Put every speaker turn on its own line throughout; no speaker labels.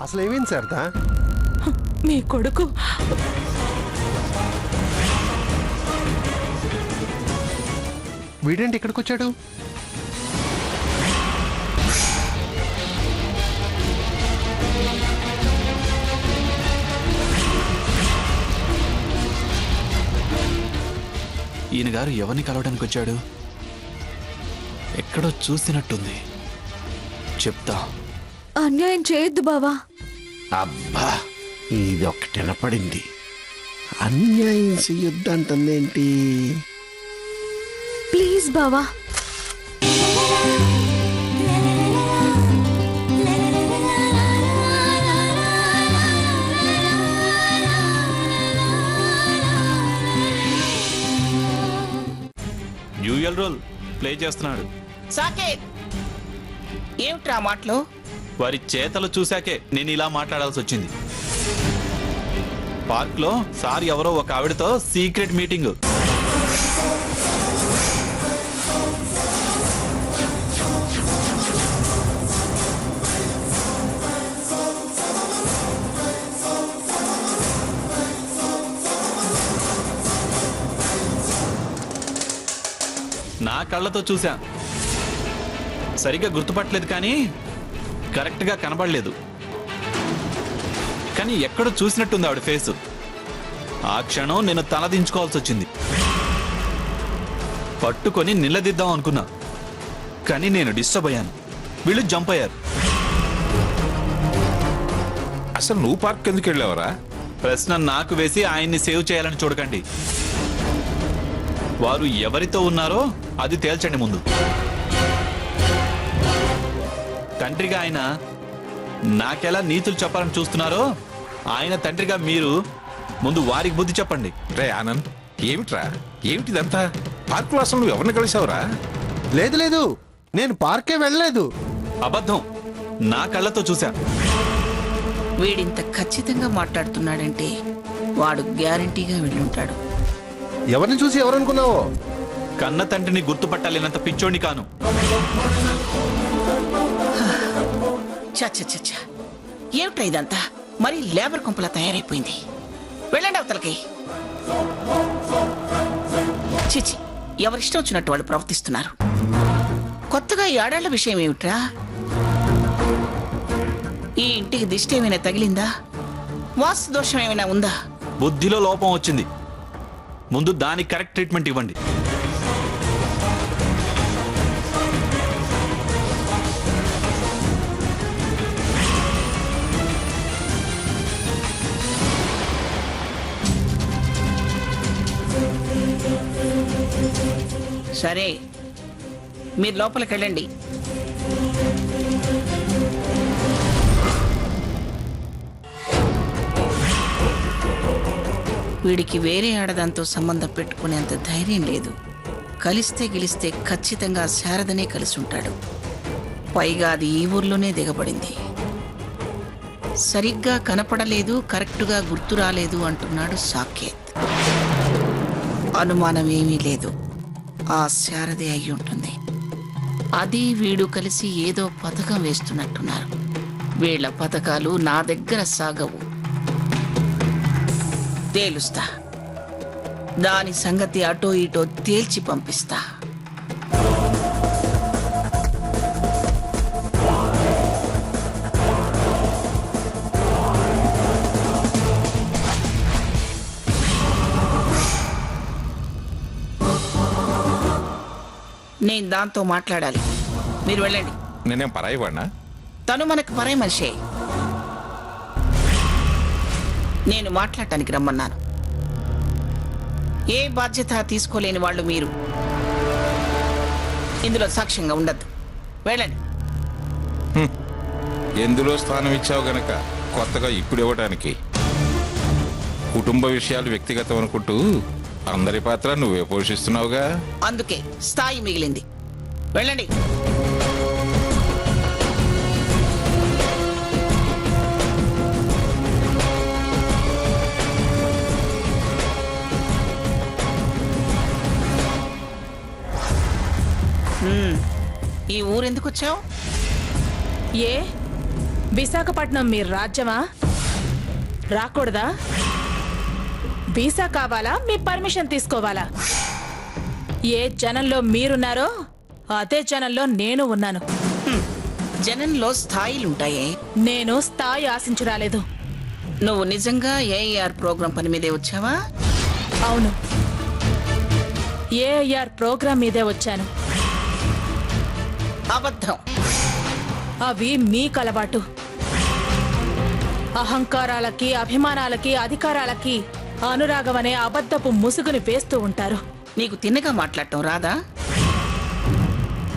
అసలు ఏమైంది శారదా?
మీ కొడుకు
వీడేంటి ఇక్కడికి వచ్చాడు?
ఈయన గారు ఎవరిని కలవడానికి వచ్చాడు? ఎక్కడో చూసినట్టుంది. చెప్తా.
అన్యాయం చేయొద్దు బావా.
అబ్బా, ఇది ఒకటి వినపడింది. అన్యాయం చెయ్యొద్దంటుందేంటి?
ప్లీజ్ బావా.
డ్యూయల్ రోల్ ప్లే చేస్తున్నాడు.
సాకేత్, ఏమిట్రా మాటలు?
వారి చేతలు చూశాకే నేను ఇలా మాట్లాడాల్సి వచ్చింది. పార్క్ లో సార్ ఎవరో ఒక ఆవిడతో సీక్రెట్ మీటింగ్. నా కళ్ళతో చూశా. సరిగ్గా గుర్తుపట్టలేదు, కానీ కరెక్ట్గా కనబడలేదు. కానీ ఎక్కడో చూసినట్టుంది ఆవిడ ఫేసు. ఆ క్షణం నేను తలదించుకోవాల్సి వచ్చింది. పట్టుకొని నిలదీద్దాం అనుకున్నా, కానీ నేను డిస్టర్బ్ అయ్యాను. వీళ్ళు జంప్ అయ్యారు.
అసలు నువ్వు పార్క్ ఎందుకు వెళ్ళావరా?
ప్రశ్న నాకు వేసి ఆయన్ని సేవ్ చేయాలని చూడకండి. వారు ఎవరితో ఉన్నారో అది తేల్చండి ముందు. తండ్రిగా ఆయన నాకెలా నీతులు చెప్పాలని చూస్తున్నారో, ఆయన తండ్రిగా మీరు ముందు వారికి బుద్ధి చెప్పండి.
రే ఆనంద్, ఏమిట్రా ఏమిటిదంతా? పార్కులో అసలు నువ్వు ఎవరిని కలిసావురా?
లేదు లేదు, నేను పార్కే వెళ్ళలేదు.
అబద్ధం, నా కళ్ళతో చూశా.
వీడింత ఖచ్చితంగా మాట్లాడుతున్నాడంటే వాడు గ్యారంటీగా వెళ్ళుంటాడు.
ఎవరిని చూసి ఎవరనుకున్నావో?
కన్న తండ్రిని గుర్తుపట్టాలేనంత పిచ్చోడిని కాను.
చచ్చ ఏమిటా ఇదంతా? మరి లేబర్ కొంపలా తయారైపోయింది. వెళ్ళండి అవతలకి. చిచి, ఎవరిష్టం వచ్చినట్టు వాళ్ళు ప్రవర్తిస్తున్నారు. కొత్తగా ఈ ఆడాళ్ల విషయం ఏమిట్రా? ఈ ఇంటికి దిష్టి ఏమైనా తగిలిందా? వాస్తు దోషం ఏమైనా ఉందా?
బుద్ధిలో లోపం వచ్చింది. ముందు దానికి కరెక్ట్ ట్రీట్మెంట్ ఇవ్వండి.
సరే, మీరు లోపలికి వెళ్ళండి. వీడికి వేరే ఆడదాంతో సంబంధం పెట్టుకునేంత ధైర్యం లేదు. కలిస్తే గెలిస్తే ఖచ్చితంగా శారదనే కలిసి ఉంటాడు. పైగా అది ఈ ఊర్లోనే దిగబడింది. సరిగ్గా కనపడలేదు, కరెక్టుగా గుర్తు రాలేదు అంటున్నాడు సాకేత్. అనుమానం ఏమీ లేదు, ఆ శారదే అయి ఉంటుంది. అది వీడు కలిసి ఏదో పథకం వేస్తున్నట్టున్నారు. వీళ్ళ పథకాలు నా దగ్గర సాగవు. తేలుస్తా. దాని సంగతి అటో ఇటో తేల్చి పంపిస్తా. నేను దాంతో మాట్లాడాలి. మీరు వెళ్ళండి.
నేనేం పరాయి వాడినా?
తను మనకు పరాయి మనిషే. నేను మాట్లాడటానికి రమ్మన్నాను. ఏ బాధ్యత తీసుకోలేని వాళ్ళు మీరు ఇందులో సాక్ష్యంగా ఉండద్దు. వెళ్ళండి.
ఎందులో స్థానం ఇచ్చావు గనక కొత్తగా ఇప్పుడు ఇవ్వడానికి? కుటుంబ విషయాలు వ్యక్తిగతం అనుకుంటూ అందరి పాత్ర నువ్వే పోషిస్తున్నావుగా.
అందుకే స్థాయి మిగిలింది. వెళ్ళండి. ఈ ఊరెందుకు వచ్చావు?
ఏ విశాఖపట్నం మీ రాజ్యమా? రాకూడదా? వీసా కావాలా? మీ పర్మిషన్ తీసుకోవాలా? ఏ జనంలో మీరున్నారో అదే జనంలో నేను ఉన్నాను.
జనంలో స్థాయిలుంటాయే.
నేను స్థాయి ఆశించి రాలేదు.
నువ్వు నిజంగా ఏఆర్ ప్రోగ్రాం పని మీదే వచ్చావా?
అవును, ఏఐఆర్ ప్రోగ్రాం మీదే వచ్చాను.
అబద్ధం.
అవి మీకు అలవాటు. అహంకారాలకి, అభిమానాలకి, అధికారాలకి అనురాగం అనే అబద్ధపు ముసుగుని వేస్తూ ఉంటారు.
నీకు తిన్నగా మాట్లాడటం రాదా?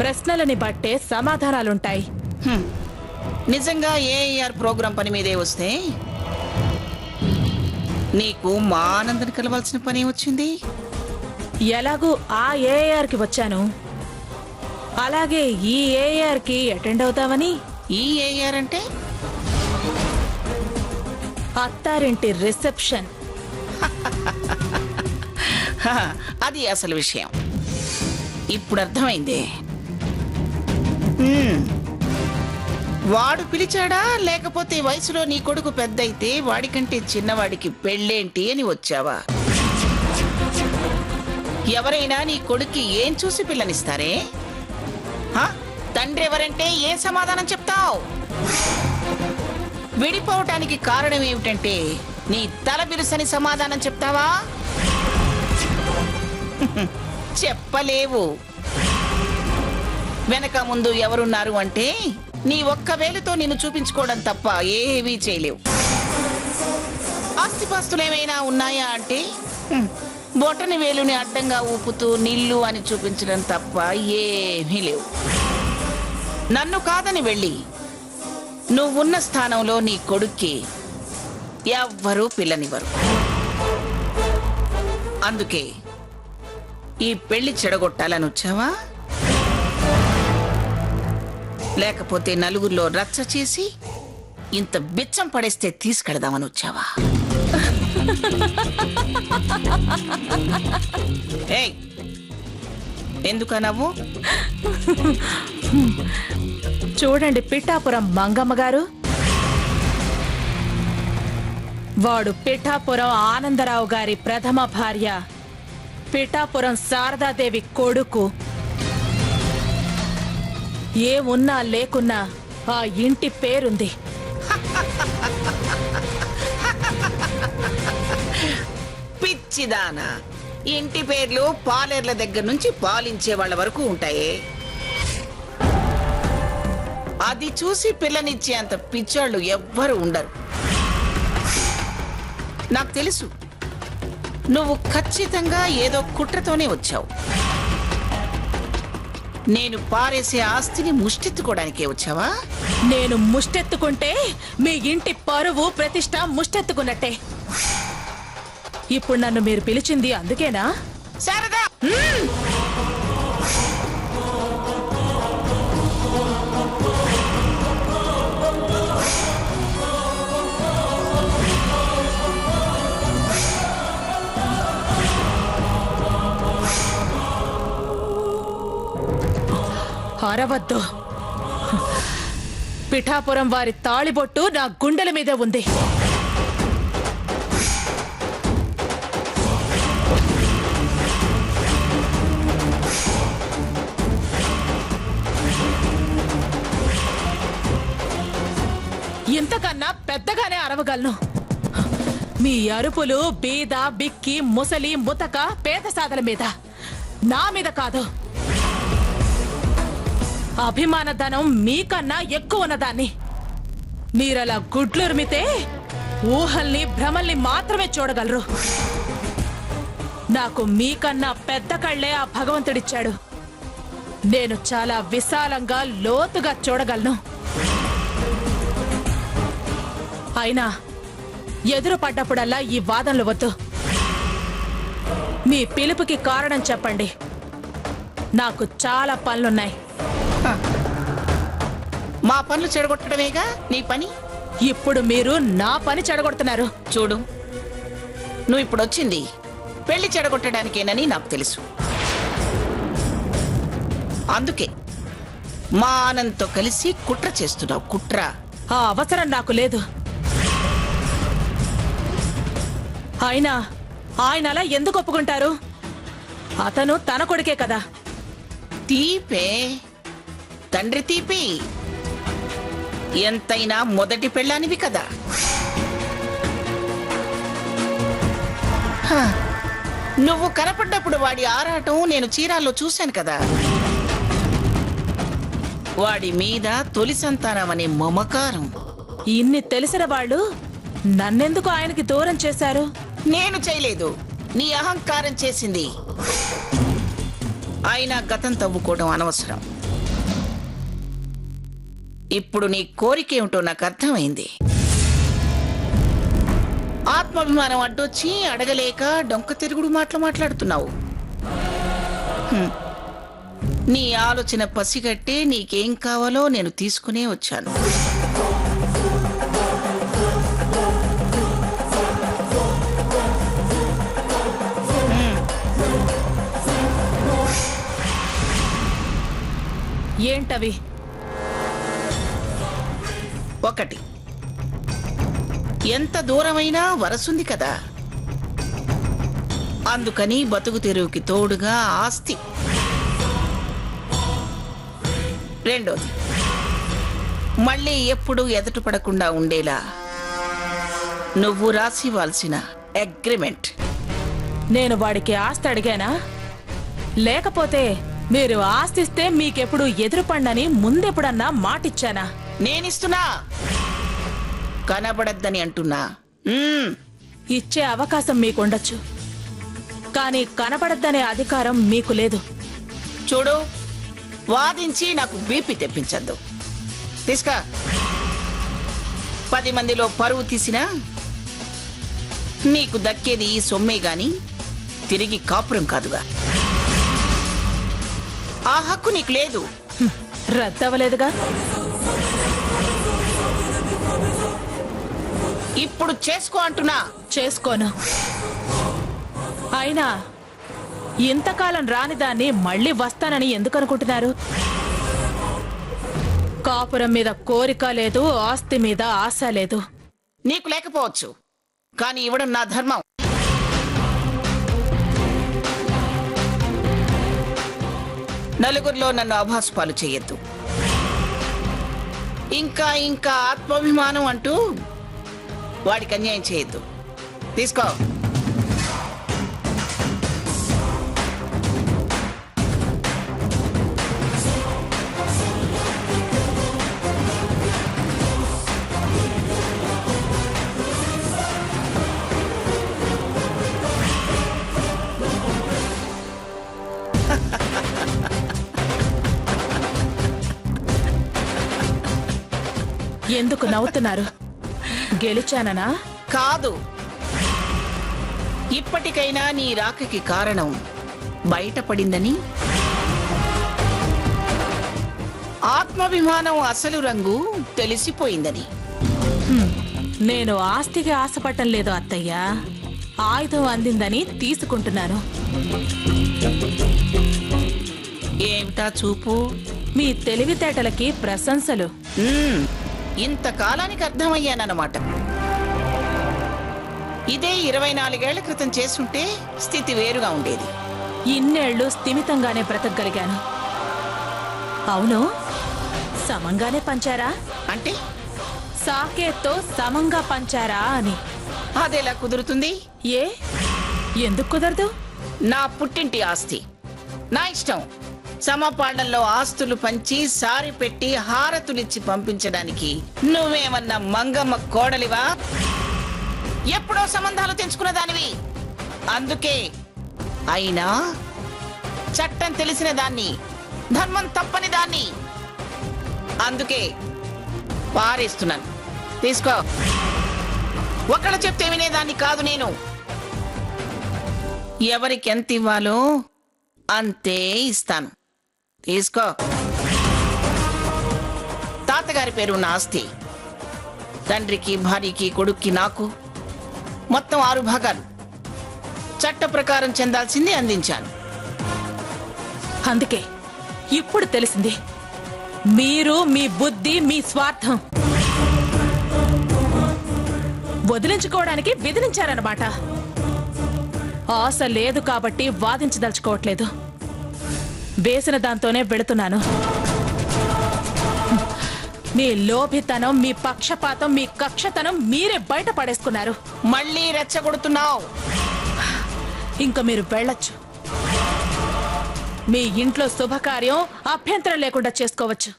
ప్రశ్నలని బట్టే సమాధానాలుంటాయి.
నిజంగా ఏఆర్ ప్రోగ్రాం పని మీదే వస్తే నీకు మా ఆనందని కలవాల్సిన పని వచ్చింది.
ఎలాగూ ఆ ఏఐఆర్కి వచ్చాను, అలాగే ఈ ఏఐఆర్కి అటెండ్ అవుతామని.
ఈ ఏఆర్ అంటే
అత్తారింటి రిసెప్షన్.
హ, అది అసలు విషయం. ఇప్పుడు అర్థమైంది. వాడు పిలిచాడా, లేకపోతే వయసులో నీ కొడుకు పెద్దయితే వాడికంటే చిన్నవాడికి పెళ్ళేంటి అని వచ్చావా? ఎవరైనా నీ కొడుక్కి ఏం చూసి పిల్లనిస్తారే? హ? తండ్రి ఎవరంటే ఏ సమాధానం చెప్తావు? విడిపోవటానికి కారణం ఏమిటంటే నీ తల బిరుసని సమాధానం చెప్తావా? చెప్పలేవు. వెనక ముందు ఎవరున్నారు అంటే నీ ఒక్క వేలుతో నిన్ను చూపించుకోవడం తప్ప ఏమీ చేయలేవు. ఆస్తిపాస్తులేమైనా ఉన్నాయా అంటే బొటని వేలుని అడ్డంగా ఊపుతూ నిల్లు అని చూపించడం తప్ప ఏమీ లేవు. నన్ను కాదని వెళ్ళి నువ్వున్న స్థానంలో నీ కొడుక్కి ఎవ్వరూ పిల్లనివ్వరు. అందుకే ఈ పెళ్లి చెడగొట్టాలని వచ్చావా, లేకపోతే నలుగురిలో రచ్చ చేసి ఇంత బిచ్చం పడేస్తే తీసుకెడదామని వచ్చావా? ఏయ్, ఎందుకా నవ్వు?
చూడండి పిఠాపురం మంగమ్మ గారు, వాడు పిఠాపురం ఆనందరావు గారి ప్రథమ భార్య పిఠాపురం శారదాదేవి కొడుకు. ఏ ఉన్నా లేకున్నా ఆ ఇంటి పేరుంది.
పిచ్చిదానా, ఇంటి పేర్లు పాలేర్ల దగ్గర నుంచి పాలించే వాళ్ళ వరకు ఉంటాయే. అది చూసి పిల్లనిచ్చే అంత పిచ్చాళ్ళు ఎవ్వరు ఉండరు. నాకు తెలుసు, నువ్వు ఖచ్చితంగా ఏదో కుట్రతోనే వచ్చావు. నేను పారేసే ఆస్తిని ముష్టెత్తుకోవడానికే వచ్చావా?
నేను ముష్టెత్తుకుంటే మీ ఇంటి పరువు ప్రతిష్ట ముష్టెత్తుకున్నట్టే. ఇప్పుడు నన్ను మీరు పిలిచింది అందుకేనా?
శారదా,
అరవద్దు. పిఠాపురం వారి తాళిబొట్టు నా గుండెల మీదే ఉంది. ఇంతకన్నా పెద్దగానే అరవగలను. మీ అరుపులు బీద, బిక్కి, ముసలి, ముతక, పేద సాదల మీద, నా మీద కాదు. అభిమాన ధనం మీకన్నా ఎక్కువ ఉన్నదాన్ని. మీరలా గుడ్లురిమితే ఊహల్ని, భ్రమల్ని మాత్రమే చూడగలరు. నాకు మీకన్నా పెద్ద కళ్ళే ఆ భగవంతుడిచ్చాడు. నేను చాలా విశాలంగా, లోతుగా చూడగలను. అయినా ఎదురు పడ్డప్పుడల్లా ఈ వాదనలు వద్దు. మీ పిలుపుకి కారణం చెప్పండి. నాకు చాలా పనులున్నాయి.
మా పనులు చెడగొట్టడమేగా నీ పని.
ఇప్పుడు మీరు నా పని చెడగొడుతున్నారు.
చూడు, నువ్వు ఇప్పుడు వచ్చింది పెళ్లి చెడగొట్టడానికేనని నాకు తెలుసు. అందుకే మా ఆనంద్తో కలిసి కుట్ర చేస్తున్నావు. కుట్ర
ఆ అవసరం నాకు లేదు. అయినా ఆయన అలా ఎందుకు ఒప్పుకుంటారు? అతను తన కొడుకే కదా.
తీపే తండ్రి తీపి, ఎంతైనా మొదటి పెళ్ళానివి కదా. హ, నువ్వు కనపడ్డప్పుడు వాడి ఆరాటం నేను చీరాల్లో చూశాను కదా. వాడి మీద తొలి సంతానం అనే మమకారం.
ఇన్ని తెలిసిన వాళ్ళు నన్నెందుకు ఆయనకి దూరం చేశారు?
నేను చేయలేదు, నీ అహంకారం చేసింది. అయినా గతం తవ్వుకోవడం అనవసరం. ఇప్పుడు నీ కోరికేమిటో నాకు అర్థమైంది. ఆత్మాభిమానం అడ్డొచ్చి అడగలేక డొంక తిరుగుడు మాట్లాడుతున్నావు. నీ ఆలోచన పసిగట్టే నీకేం కావాలో నేను తీసుకునే వచ్చాను.
ఏంటవి?
ఒకటి, ఎంత దూరమైనా వరసుంది కదా, అందుకని బతుకు తెరువుకి తోడుగా ఆస్తి. రెండోది, మళ్ళీ ఎప్పుడూ ఎదుటపడకుండా ఉండేలా నువ్వు రాసివ్వాల్సిన అగ్రిమెంట్.
నేను వాడికి ఆస్తి అడిగానా? లేకపోతే మీరు ఆస్తిస్తే మీకెప్పుడు ఎదురుపండని ముందెప్పుడన్నా మాటిచ్చానా?
నేనిస్తున్నా, కనబడద్దని అంటున్నా.
ఇచ్చే అవకాశం మీకుండొచ్చు, కానీ కనబడద్దనే అధికారం మీకు లేదు.
చూడు, వాదించి నాకు బీపీ తెప్పించద్దు. తీసుకా. 10 మందిలో పరువు తీసినా నీకు దక్కేది ఈ సొమ్మే గాని తిరిగి కాపురం కాదుగా. ఆ హక్కు నీకు లేదు.
రద్దవలేదుగా.
ఇప్పుడు చేసుకో అంటున్నా.
చేసుకోను. అయినా ఇంతకాలం రాని దాన్ని మళ్ళీ వస్తానని ఎందుకు అనుకుంటున్నారు? కాపురం మీద కోరిక లేదు, ఆస్తి మీద ఆశ లేదు.
నీకు లేకపోవచ్చు, కానీ ఇవ్వడం నా ధర్మం. నలుగురిలో నన్ను అభాసుపాలు చెయ్యొద్దు. ఇంకా ఇంకా ఆత్మాభిమానం అంటూ వాడికి అన్యాయం చేయొద్దు. తీసుకో.
ఎందుకు నవ్వుతున్నారు? గెలిచాననా?
కాదు, ఇప్పటికైనా నీ రాకకి కారణం బయటపడిందని, ఆత్మాభిమానం అసలు రంగు తెలిసిపోయిందని.
నేను ఆస్తికి ఆశపడటం లేదు అత్తయ్య, ఆయుధం అందిందని తీసుకుంటున్నాను.
ఏమిటా చూపు?
మీ తెలివితేటలకి ప్రశంసలు.
ఇంతకాలానికి అర్థమయ్యానన్నమాట. ఇదే 24 ఏళ్ల క్రితం చేసుంటే స్థితి వేరుగా ఉండేది.
ఇన్నేళ్లు స్థిమితంగానే బ్రతకగలిగాను. అవును, సమంగానే పంచారా?
అంటే
సాకేత్తో సమంగా పంచారా అని.
అదెలా కుదురుతుంది?
ఏ, ఎందుకు కుదరదు?
నా పుట్టింటి ఆస్తి, నా ఇష్టం. సమపాళ్లలో ఆస్తులు పంచి సారి పెట్టి హారతులిచ్చి పంపించడానికి నువ్వేమన్నా మంగమ్మ కోడలివా? ఎప్పుడో సంబంధాలు తెంచుకున్న దానివి. అందుకే. అయినా చట్టం తెలిసిన దాన్ని, ధర్మం తప్పని దాన్ని. అందుకే పారేస్తున్నాను. తీసుకో. ఒకళ్ళు చెప్తే వినేదాన్ని కాదు నేను. ఎవరికి ఎంత ఇవ్వాలో అంతే ఇస్తాను. తీసుకో. తాతగారి పేరు ఉన్న ఆస్తి, తండ్రికి, భార్యకి, కొడుక్కి, నాకు మొత్తం 6 భాగాలు. చట్ట ప్రకారం చెందాల్సింది అందించాను.
అందుకే ఇప్పుడు తెలిసింది, మీరు, మీ బుద్ధి, మీ స్వార్థం. వదిలించుకోవడానికి విదిలించారన్నమాట. ఆశ లేదు కాబట్టి వాదించదలుచుకోవట్లేదు. వేసిన దాంతోనే వెళుతున్నాను. మీ లోభితనం, మీ పక్షపాతం, మీ కక్షతనం మీరే బయట పడేసుకున్నారు.
మళ్ళీ రెచ్చగొడుతున్నావు.
ఇంక మీరు వెళ్ళొచ్చు. మీ ఇంట్లో శుభకార్యం అభ్యంతరం లేకుండా చేసుకోవచ్చు.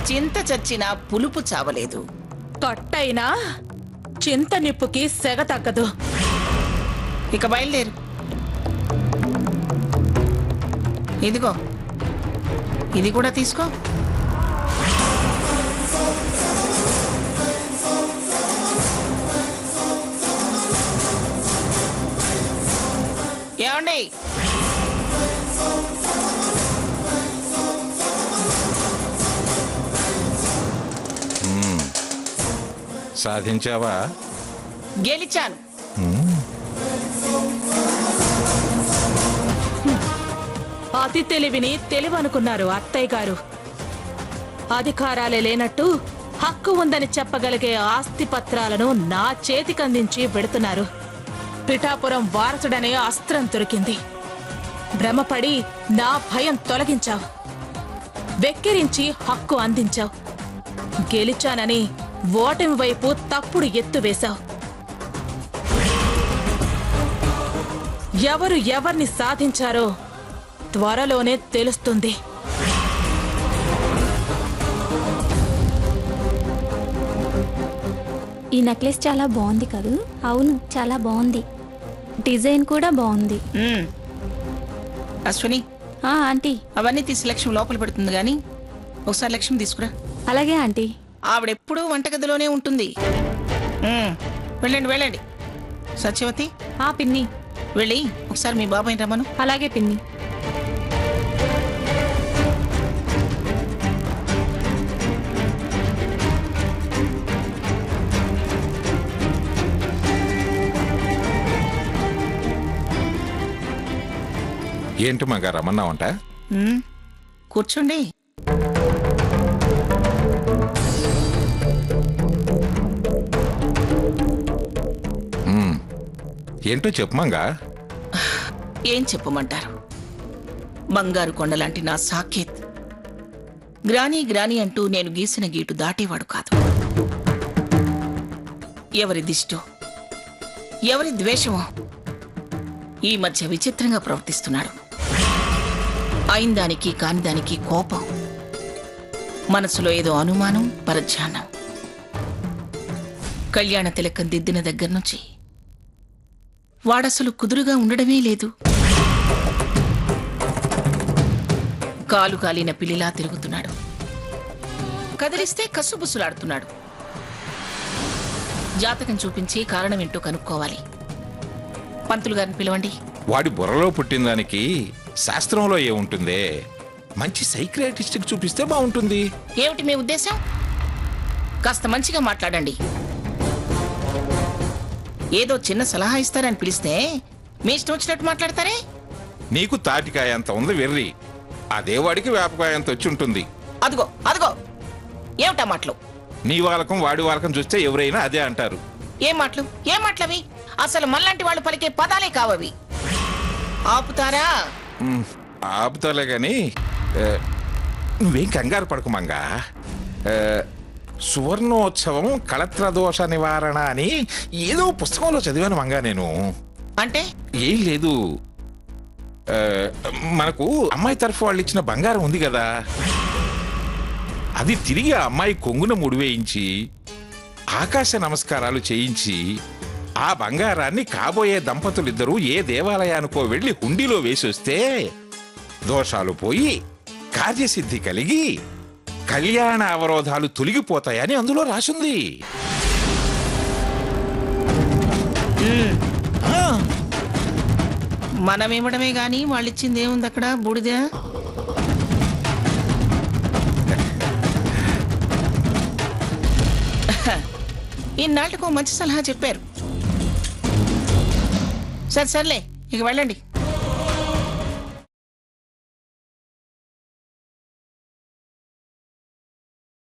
చింత చచ్చినా పులుపు చావలేదు.
కట్టయినా చింత నిప్పుకి సెగ తగ్గదు.
ఇక బయలుదేరు. ఇదిగో, ఇది కూడా తీసుకో. ఏమండి,
సాధించావా?
గెలిచాను.
అతి తెలివిని తెలివనుకున్నారు అత్తయ్య గారు. అధికారాలే లేనట్టు హక్కు ఉందని చెప్పగలిగే ఆస్తి పత్రాలను నా చేతికందించి పెడుతున్నారు. పిఠాపురం వారసుడనే అస్త్రం దొరికింది. భ్రమపడి నా భయం తొలగించావు. వెక్కిరించి హక్కు అందించావు. గెలిచానని ఓటమి వైపు తప్పుడు ఎత్తు వేశావు. ఎవరు ఎవర్ని సాధించారో త్వరలోనే తెలుస్తుంది.
ఈ నెక్లెస్ చాలా బాగుంది కదూ? అవును, చాలా బాగుంది. డిజైన్ కూడా బాగుంది.
అశ్విని,
ఆంటీ.
అవన్నీ తీసి లక్ష్మి లోపల పెడుతుంది గాని ఒకసారి లక్ష్మి తీసుకురా.
అలాగే ఆంటీ.
ఆవిడెప్పుడూ వంటగదిలోనే ఉంటుంది. వెళ్ళండి వెళ్ళండి. సత్యవతి,
పిన్ని.
వెళ్ళి ఒకసారి మీ బాబాయ్ రమ్మను.
అలాగే పిన్ని.
ఏంటి మగా రమ్మన్నావంట?
కూర్చోండి.
ఏంటో చెప్పమంగా.
ఏం చెప్పమంటారు? బంగారు కొండలాంటి నా సాకేత్ గ్రానీ గ్రానీ అంటూ నేను గీసిన గీటు దాటేవాడు కాదు. ఎవరి దిష్టో, ఎవరి ద్వేషమో ఈ మధ్య విచిత్రంగా ప్రవర్తిస్తున్నాడు. అయినదానికి కానిదానికి కోపం, మనసులో ఏదో అనుమానం, పరధ్యానం. కళ్యాణ తిలకం దిద్దిన దగ్గర నుంచి వాడసలు కుదురుగా ఉండడమే లేదు. కాలు కాలిన పిల్లిలా తిరుగుతున్నాడు. కదిలిస్తే కసుబుసులాడుతున్నాడు. జాతకం చూపించి కారణమేంటో కనుక్కోవాలి. పంతులు గారిని పిలవండి.
వాడి బుర్రలో పుట్టిన దానికి శాస్త్రంలో ఏముంటుందే? మంచి సైక్రియాటిస్ట్కి చూపిస్తే బాగుంటుంది.
ఏమిటి మీ ఉద్దేశం? కాస్త మంచిగా మాట్లాడండి. ఏదో చిన్న సలహా ఇస్తారని పిలిస్తే మీ ఇష్టం వచ్చినట్టు మాట్లాడతారే.
నీకు తాటికాయ అంత ఉంది వెర్రి, అదే వాడికి వేపకాయ అంత వచ్చి ఉంటుంది.
అదిగో అదిగో, ఏమిటా మాటలు?
నీ వాళ్ళకం వాడి వాళ్ళకం చూస్తే ఎవరైనా అదే అంటారు.
ఏం మాటలు? ఏం మాటలవి? అసలు మళ్ళంటి వాళ్ళు పలికే పదాలే కావవి. ఆపుతారా?
ఆపుతాలే గాని నువ్వేం కంగారు పడకు మంగా. సువర్ణోత్సవం కళత్ర దోష నివారణ అని ఏదో పుస్తకంలో చదివాను మంగా నేను.
అంటే
ఏం లేదు, మనకు అమ్మాయి తరఫు వాళ్ళు ఇచ్చిన బంగారం ఉంది కదా, అది తిరిగి ఆ అమ్మాయి కొంగున ముడివేయించి ఆకాశ నమస్కారాలు చేయించి ఆ బంగారాన్ని కాబోయే దంపతులిద్దరూ ఏ దేవాలయానికో వెళ్లి హుండీలో వేసొస్తే దోషాలు పోయి కార్యసిద్ధి కలిగి కళ్యాణ అవరోధాలు తొలగిపోతాయని అందులో రాసుంది.
మనమివ్వడమే గాని వాళ్ళిచ్చింది ఏముంది అక్కడ? బూడిద. ఇన్నాళ్ళకు మంచి సలహా చెప్పారు. సర్లే, ఇక వెళ్ళండి.